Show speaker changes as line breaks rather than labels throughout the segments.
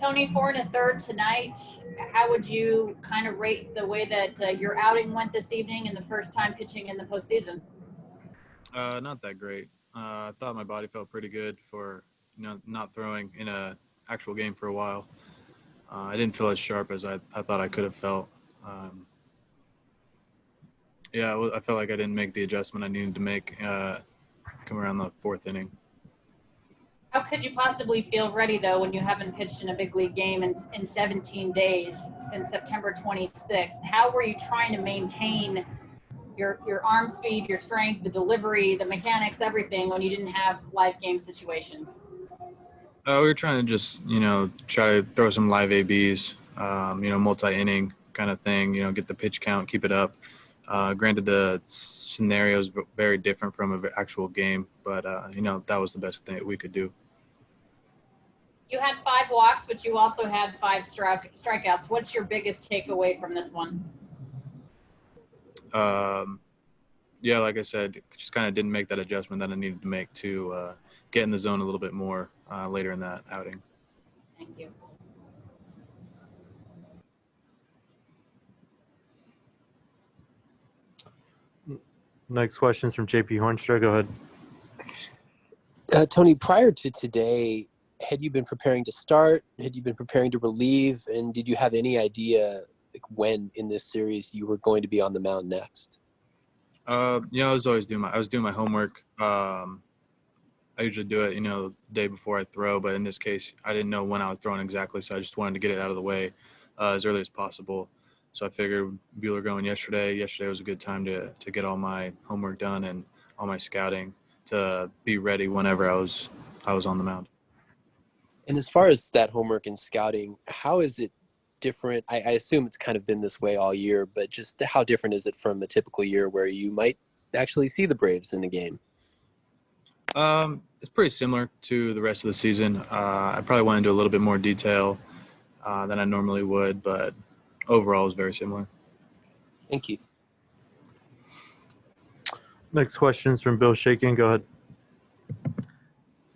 Tony, 4 1/3 tonight. How would you kind of rate the way that your outing went this evening and the first time pitching in the postseason?
Not that great. I thought my body felt pretty good for not throwing in a actual game for a while. I didn't feel as sharp as I thought I could have felt. I felt like I didn't make the adjustment I needed to make come around the fourth inning.
How could you possibly feel ready, though, when you haven't pitched in a big league game in 17 days since September 26th? How were you trying to maintain your arm speed, your strength, the delivery, the mechanics, everything when you didn't have live game situations?
We were trying to just, try to throw some live ABs, multi-inning kind of thing, get the pitch count, keep it up. Granted, the scenario is very different from an actual game, but, that was the best thing that we could do.
You had 5 walks, but you also had 5 strikeouts. What's your biggest takeaway from this one?
Like I said, just kind of didn't make that adjustment that I needed to make to get in the zone a little bit more later in that outing.
Thank you.
Next question is from JP Hornstra. Go
ahead. Tony, prior to today, had you been preparing to start? Had you been preparing to relieve? And did you have any idea when in this series you were going to be on the mound next?
I was always doing my homework. I usually do it, the day before I throw, but in this case, I didn't know when I was throwing exactly, so I just wanted to get it out of the way as early as possible. So I figured Buehler going yesterday. Yesterday was a good time to get all my homework done and all my scouting to be ready whenever I was on the mound.
And as far as that homework and scouting, how is it different? I assume it's kind of been this way all year, but just how different is it from a typical year where you might actually see the Braves in the game?
It's pretty similar to the rest of the season. I probably went into a little bit more detail than I normally would, but overall it's very similar.
Thank you.
Next question is from Bill Shakin. Go ahead.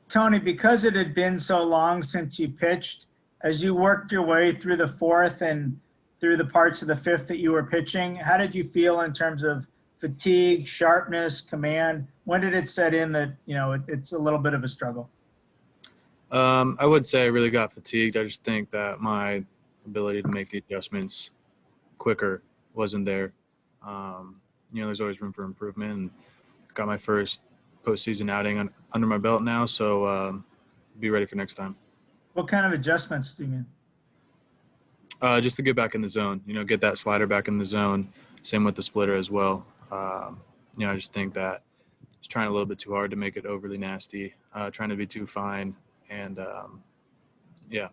Tony, because it had been so long since you pitched, as you worked your way through the fourth and through the parts of the fifth that you were pitching, how did you feel in terms of fatigue, sharpness, command? When did it set in that, it's a little bit of a struggle?
I would say I really got fatigued. I just think that my ability to make the adjustments quicker wasn't there. There's always room for improvement, and got my first postseason outing under my belt now, so be ready for next time.
What kind of adjustments do you mean?
Just to get back in the zone, get that slider back in the zone. Same with the splitter as well. I just think that just trying a little bit too hard to make it overly nasty, trying to be too fine, and
Thank you.